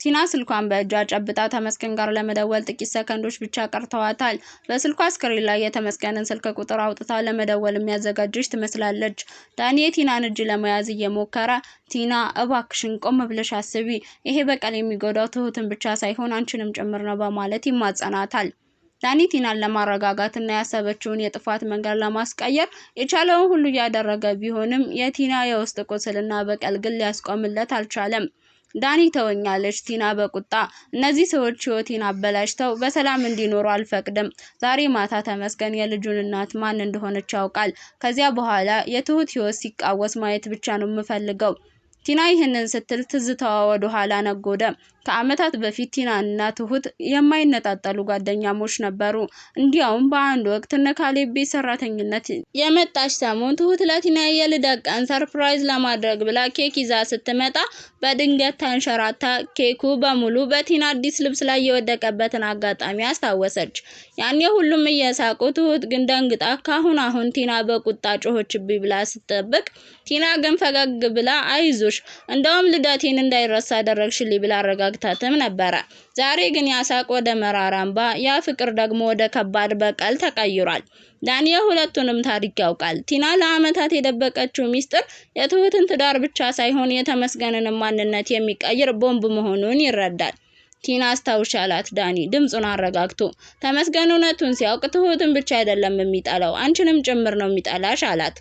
ቲና ስልኳን በእጇ ጨብጣ ተመስገን ጋር ለመደወል ጥቂት ሰከንዶች ብቻ ቀርተዋታል። በስልኳ ስክሪን ላይ የተመስገንን ስልክ ቁጥር አውጥታ ለመደወል የሚያዘጋጅች ትመስላለች። ዳኒ የቲናን እጅ ለመያዝ እየሞከረ ቲና እባክሽን ቆም ብለሽ አስቢ፣ ይሄ በቀል የሚጎዳው ትሁትን ብቻ ሳይሆን አንቺንም ጭምር ነው በማለት ይማጸናታል። ዳኒ ቲናን ለማረጋጋትና ያሰበችውን የጥፋት መንገድ ለማስቀየር የቻለውን ሁሉ እያደረገ ቢሆንም የቲና የውስጥ ቁስልና በቀል ግን ሊያስቆምለት አልቻለም። ዳኒ ተወኛለች ቲና በቁጣ እነዚህ ሰዎች ህይወቴን አበላሽተው በሰላም እንዲኖሩ አልፈቅድም። ዛሬ ማታ ተመስገን የልጁን እናት ማን እንደሆነች ያውቃል። ከዚያ በኋላ የትሁት ህይወት ሲቃወስ ማየት ብቻ ነው የምፈልገው። ቲና ይህንን ስትል ትዝታዋ ወደ ኋላ ነጎደ። ከአመታት በፊት ቲና እና ትሁት የማይነጣጠሉ ጓደኛሞች ነበሩ። እንዲያውም በአንድ ወቅት እነ ካሌብ ቤት ሰራተኝነት የመጣች ሰሞን ትሁት ለቲና የልደት ቀን ሰርፕራይዝ ለማድረግ ብላ ኬክ ይዛ ስትመጣ በድንገት ተንሸራታ ኬኩ በሙሉ በቲና አዲስ ልብስ ላይ የወደቀበትን አጋጣሚ አስታወሰች። ያኔ ሁሉም እየሳቁ ትሁት ግን ደንግጣ አሁን ቲና በቁጣ ጮኸችብኝ ብላ ስትጠብቅ ቲና ግን ፈገግ ብላ አይዞሽ እንደውም ልደቴን እንዳይረሳ አደረግሽልኝ ብላ አረጋግታትም ነበር። ዛሬ ግን ያሳቅ ወደ መራራ እንባ፣ ያ ፍቅር ደግሞ ወደ ከባድ በቀል ተቀይሯል። ዳኒ የሁለቱንም ታሪክ ያውቃል። ቲና ለአመታት የደበቀችው ሚስጥር የትሁትን ትዳር ብቻ ሳይሆን የተመስገንን ማንነት የሚቀይር ቦምብ መሆኑን ይረዳል። ቲና አስታውሻላት ዳኒ ድምጹን አረጋግቶ ተመስገን እውነቱን ሲያውቅ ትሁትን ብቻ አይደለም የሚጠላው አንቺንም ጭምር ነው የሚጠላሽ አላት።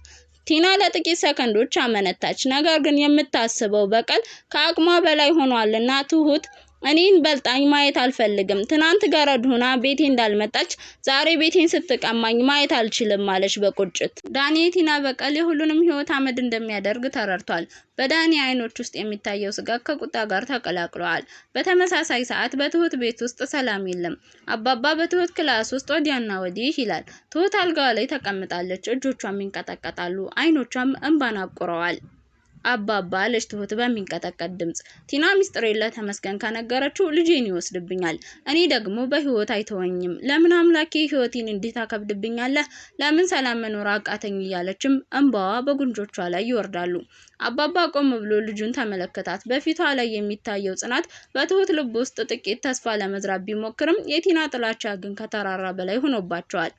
ቲና ለጥቂት ሰከንዶች አመነታች። ነገር ግን የምታስበው በቀል ከአቅሟ በላይ ሆኗልና ትሁት እኔን በልጣኝ ማየት አልፈልግም። ትናንት ገረድ ሆና ቤቴ እንዳልመጣች ዛሬ ቤቴን ስትቀማኝ ማየት አልችልም ማለች በቁጭት። ዳኒ ቲና በቀል የሁሉንም ህይወት አመድ እንደሚያደርግ ተረድቷል። በዳኒ አይኖች ውስጥ የሚታየው ስጋት ከቁጣ ጋር ተቀላቅሏል። በተመሳሳይ ሰዓት በትሁት ቤት ውስጥ ሰላም የለም። አባባ በትሁት ክላስ ውስጥ ወዲያና ወዲህ ይላል። ትሁት አልጋዋ ላይ ተቀምጣለች። እጆቿም ይንቀጠቀጣሉ፣ አይኖቿም እንባን አቁረዋል። አባባ አለች ትሁት በሚንቀጠቀጥ ድምጽ። ቲና ሚስጥሬን ለተመስገን ከነገረችው ልጄን ይወስድብኛል፣ እኔ ደግሞ በህይወት አይተወኝም። ለምን አምላኬ ህይወቴን እንዴት አከብድብኛለህ? ለምን ሰላም መኖር አቃተኝ? እያለችም እንባዋ በጉንጆቿ ላይ ይወርዳሉ። አባባ ቆም ብሎ ልጁን ተመለከታት። በፊቷ ላይ የሚታየው ጽናት በትሁት ልብ ውስጥ ጥቂት ተስፋ ለመዝራት ቢሞክርም የቲና ጥላቻ ግን ከተራራ በላይ ሆኖባቸዋል።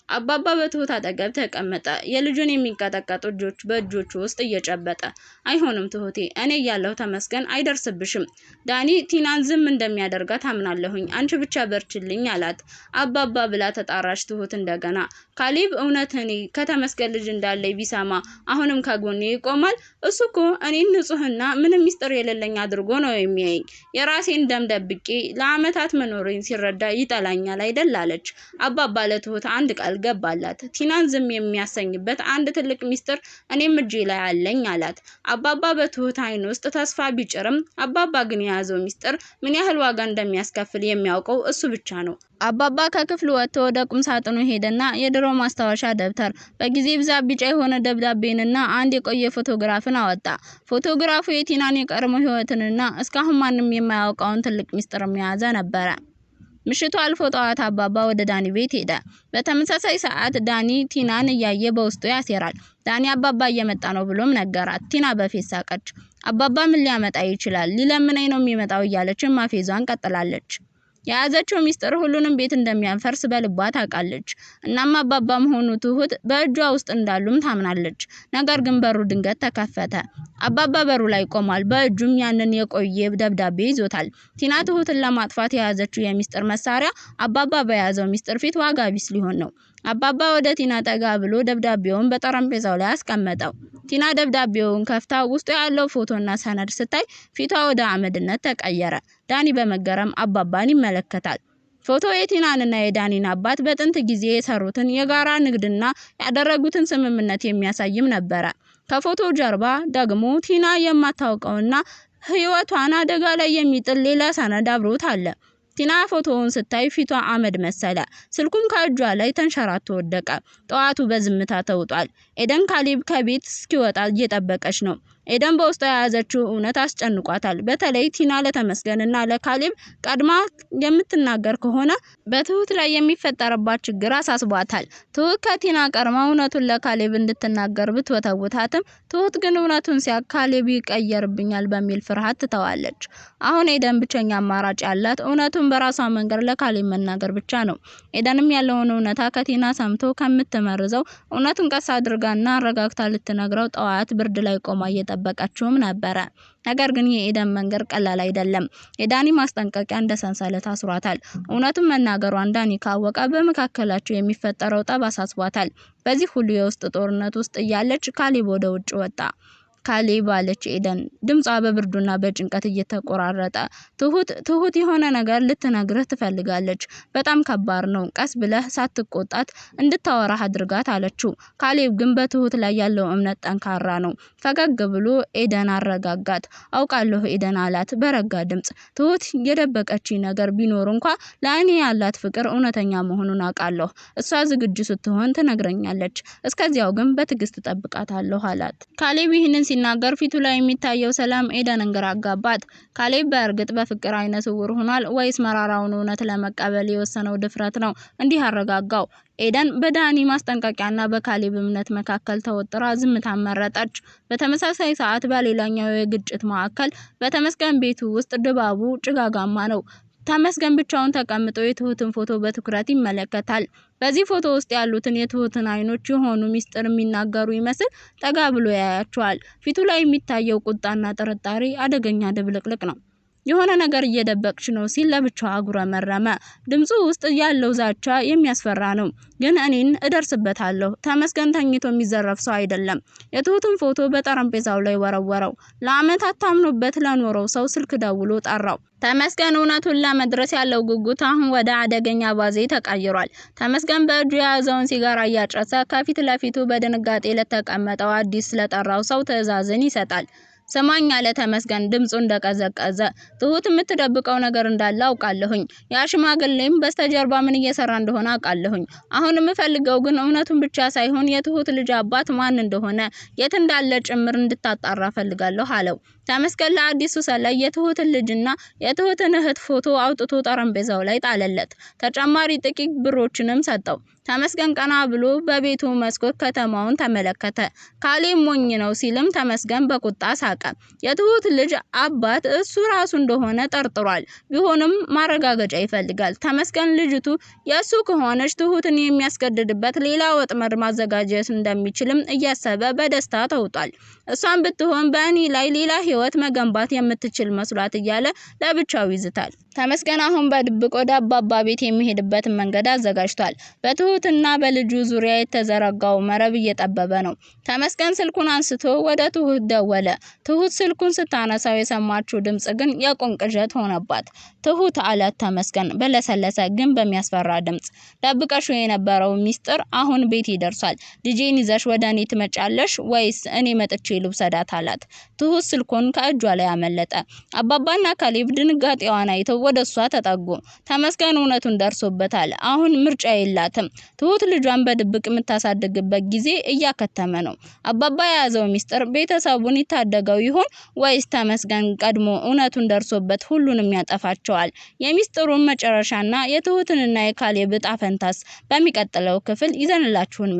አባባ በትሁት አጠገብ ተቀመጠ። የልጁን የሚንቀጠቀጡ እጆች በእጆቹ ውስጥ እየጨበጠ አይሆንም ትሁቴ፣ እኔ ያለሁ ተመስገን አይደርስብሽም። ዳኒ ቲናን ዝም እንደሚያደርጋት አምናለሁኝ፣ አንቺ ብቻ በርችልኝ አላት። አባባ ብላ ተጣራች ትሁት እንደገና። ካሌብ እውነት እኔ ከተመስገን ልጅ እንዳለኝ ቢሰማ አሁንም ከጎኔ ይቆማል? እሱ እኮ እኔን ንጹህና ምንም ሚስጥር የሌለኝ አድርጎ ነው የሚያየኝ። የራሴን ደም ደብቄ ለአመታት መኖሬን ሲረዳ ይጠላኛል አይደል አለች። አባባ ለትሁት አንድ ቃል ገባላት። ቲናን ዝም የሚያሰኝበት አንድ ትልቅ ሚስጥር እኔም እጄ ላይ አለኝ አላት። አባባ በትሁት አይን ውስጥ ተስፋ ቢጭርም አባባ ግን የያዘው ሚስጥር ምን ያህል ዋጋ እንደሚያስከፍል የሚያውቀው እሱ ብቻ ነው። አባባ ከክፍሉ ወጥቶ ወደ ቁም ሳጥኑ ሄደና የድሮ ማስታወሻ ደብተር፣ በጊዜ ብዛት ቢጫ የሆነ ደብዳቤንና አንድ የቆየ ፎቶግራፍን አወጣ። ፎቶግራፉ የቲናን የቀድሞ ህይወትንና እስካሁን ማንም የማያውቀውን ትልቅ ሚስጥር የያዘ ነበር። ምሽቱ አልፎ ጠዋት አባባ ወደ ዳኒ ቤት ሄደ። በተመሳሳይ ሰዓት ዳኒ ቲናን እያየ በውስጡ ያሴራል። ዳኒ አባባ እየመጣ ነው ብሎም ነገራት። ቲና በፌስ ሳቀች። አባባ ምን ሊያመጣ ይችላል? ሊለምነኝ ነው የሚመጣው እያለች ማፌዟን ቀጥላለች። የያዘችው ሚስጥር ሁሉንም ቤት እንደሚያፈርስ በልቧ ታውቃለች። እናም አባባም ሆኑ ትሁት በእጇ ውስጥ እንዳሉም ታምናለች። ነገር ግን በሩ ድንገት ተከፈተ። አባባ በሩ ላይ ቆሟል። በእጁም ያንን የቆየ ደብዳቤ ይዞታል። ቲና ትሁትን ለማጥፋት የያዘችው የሚስጥር መሳሪያ አባባ በያዘው ሚስጥር ፊት ዋጋ ቢስ ሊሆን ነው። አባባ ወደ ቲና ጠጋ ብሎ ደብዳቤውን በጠረጴዛው ላይ አስቀመጠው። ቲና ደብዳቤውን ከፍታ ውስጡ ያለው ፎቶና ሰነድ ስታይ ፊቷ ወደ አመድነት ተቀየረ። ዳኒ በመገረም አባባን ይመለከታል። ፎቶ የቲናንና የዳኒን አባት በጥንት ጊዜ የሰሩትን የጋራ ንግድና ያደረጉትን ስምምነት የሚያሳይም ነበር። ከፎቶው ጀርባ ደግሞ ቲና የማታውቀውና ህይወቷን አደጋ ላይ የሚጥል ሌላ ሰነድ አብሮት አለ። ቲና ፎቶውን ስታይ ፊቷ አመድ መሰለ። ስልኩም ከእጇ ላይ ተንሸራቶ ወደቀ። ጠዋቱ በዝምታ ተውጧል። ኤደን ካሌብ ከቤት እስኪወጣ እየጠበቀች ነው። ኤደን በውስጧ የያዘችው እውነት አስጨንቋታል። በተለይ ቲና ለተመስገንና ለካሌብ ቀድማ የምትናገር ከሆነ በትሁት ላይ የሚፈጠርባት ችግር አሳስቧታል። ትሁት ከቲና ቀድማ እውነቱን ለካሌብ እንድትናገር ብትወተውታትም ትሁት ግን እውነቱን ሲያውቅ ካሌብ ይቀየርብኛል በሚል ፍርሃት ትተዋለች። አሁን ኤደን ብቸኛ አማራጭ ያላት እውነቱን በራሷ መንገድ ለካሌብ መናገር ብቻ ነው። ኤደንም ያለውን እውነታ ከቲና ሰምቶ ከምትመርዘው እውነቱን ቀስ አድርጋና አረጋግታ ልትነግረው ጠዋት ብርድ ላይ ቆማ እየጠበቀችውም ነበረ። ነገር ግን የኤደን መንገድ ቀላል አይደለም። የዳኒ ማስጠንቀቂያ እንደ ሰንሰለት አስሯታል። እውነቱን መናገሯን ዳኒ ካወቀ በመካከላቸው የሚፈጠረው ጠብ አሳስቧታል። በዚህ ሁሉ የውስጥ ጦርነት ውስጥ እያለች ካሌብ ወደ ውጭ ወጣ። ካሌብ አለች ኤደን፣ ድምጿ በብርዱና በጭንቀት እየተቆራረጠ። ትሁት የሆነ ነገር ልትነግርህ ትፈልጋለች። በጣም ከባድ ነው። ቀስ ብለህ ሳትቆጣት እንድታወራህ አድርጋት አለችው። ካሌብ ግን በትሁት ላይ ያለው እምነት ጠንካራ ነው። ፈገግ ብሎ ኤደን አረጋጋት። አውቃለሁ ኤደን አላት በረጋ ድምጽ። ትሁት የደበቀችኝ ነገር ቢኖር እንኳ ለእኔ ያላት ፍቅር እውነተኛ መሆኑን አውቃለሁ። እሷ ዝግጁ ስትሆን ትነግረኛለች። እስከዚያው ግን በትዕግስት እጠብቃታለሁ አላት። ካሌብ ይህንን ሲናገር ፊቱ ላይ የሚታየው ሰላም ኤደንን ግራ አጋባት። ካሌብ በእርግጥ በፍቅር አይነ ስውር ሆኗል ወይስ መራራውን እውነት ለመቀበል የወሰነው ድፍረት ነው እንዲህ አረጋጋው? ኤደን በዳኒ ማስጠንቀቂያና በካሌብ እምነት መካከል ተወጥራ ዝምታ መረጠች። በተመሳሳይ ሰዓት በሌላኛው የግጭት ማዕከል በተመስገን ቤቱ ውስጥ ድባቡ ጭጋጋማ ነው። ተመስገን ብቻውን ተቀምጦ የትሁትን ፎቶ በትኩረት ይመለከታል። በዚህ ፎቶ ውስጥ ያሉትን የትሁትን አይኖች የሆኑ ሚስጥር የሚናገሩ ይመስል ጠጋ ብሎ ያያቸዋል። ፊቱ ላይ የሚታየው ቁጣና ጥርጣሬ አደገኛ ድብልቅልቅ ነው። የሆነ ነገር እየደበቅሽ ነው ሲል ለብቻው አጉረመረመ። ድምጹ ውስጥ ያለው ዛቻ የሚያስፈራ ነው። ግን እኔን እደርስበታለሁ። ተመስገን ተኝቶ የሚዘረፍ ሰው አይደለም። የትሁትን ፎቶ በጠረጴዛው ላይ ወረወረው። ለአመታት ታምኖበት ለኖረው ሰው ስልክ ደውሎ ጠራው። ተመስገን እውነቱን ለመድረስ ያለው ጉጉት አሁን ወደ አደገኛ ባዜ ተቀይሯል። ተመስገን በእጁ የያዘውን ሲጋራ እያጨሰ ከፊት ለፊቱ በድንጋጤ ለተቀመጠው አዲስ ስለጠራው ሰው ትዕዛዝን ይሰጣል። ሰማኝ አለ ተመስገን ድምጹ እንደቀዘቀዘ። ትሁት የምትደብቀው ነገር እንዳለ አውቃለሁኝ። ያ ሽማግሌም በስተጀርባ ምን እየሰራ እንደሆነ አውቃለሁኝ። አሁን የምፈልገው ግን እውነቱን ብቻ ሳይሆን የትሁት ልጅ አባት ማን እንደሆነ የት እንዳለ ጭምር እንድታጣራ ፈልጋለሁ አለው። ተመስገን ለአዲሱ ሰላይ የትሁትን ልጅና የትሁትን እህት ፎቶ አውጥቶ ጠረጴዛው ላይ ጣለለት። ተጨማሪ ጥቂት ብሮችንም ሰጠው። ተመስገን ቀና ብሎ በቤቱ መስኮት ከተማውን ተመለከተ። ካሌብ ሞኝ ነው ሲልም ተመስገን በቁጣ ሳቀ። የትሁት ልጅ አባት እሱ ራሱ እንደሆነ ጠርጥሯል። ቢሆንም ማረጋገጫ ይፈልጋል። ተመስገን ልጅቱ የሱ ከሆነች ትሁትን የሚያስገድድበት ሌላ ወጥመድ ማዘጋጀት እንደሚችልም እያሰበ በደስታ ተውጧል። እሷን ብትሆን በእኔ ላይ ሌላ ህይወት መገንባት የምትችል መስሏት እያለ ለብቻው ይዝታል። ተመስገን አሁን በድብቅ ወደ አባባ ቤት የሚሄድበትን መንገድ አዘጋጅቷል። በትሁትና በልጁ ዙሪያ የተዘረጋው መረብ እየጠበበ ነው። ተመስገን ስልኩን አንስቶ ወደ ትሁት ደወለ። ትሁት ስልኩን ስታነሳው የሰማችው ድምጽ ግን የቁም ቅዠት ሆነባት። ትሁት አላት ተመስገን በለሰለሰ ግን በሚያስፈራ ድምጽ፣ ደብቀሽው የነበረው ሚስጥር አሁን ቤት ይደርሳል። ልጄን ይዘሽ ወደ እኔ ትመጫለሽ ወይስ እኔ መጥቼ ልውሰዳት አላት። ትሁት ስልኩን ከእጇ ላይ አመለጠ። አባባና ካሌብ ድንጋጤዋን አይተው ወደሷ ተጠጉ። ተመስገን እውነቱን ደርሶበታል። አሁን ምርጫ የላትም። ትሁት ልጇን በድብቅ የምታሳድግበት ጊዜ እያከተመ ነው። አባባ የያዘው ሚስጥር ቤተሰቡን ይታደገው ይሆን ወይስ ተመስገን ቀድሞ እውነቱን ደርሶበት ሁሉንም ያጠፋቸዋል? የሚስጥሩን መጨረሻና የትሁትንና የካሌብ ዕጣ ፈንታስ በሚቀጥለው ክፍል ይዘንላችሁን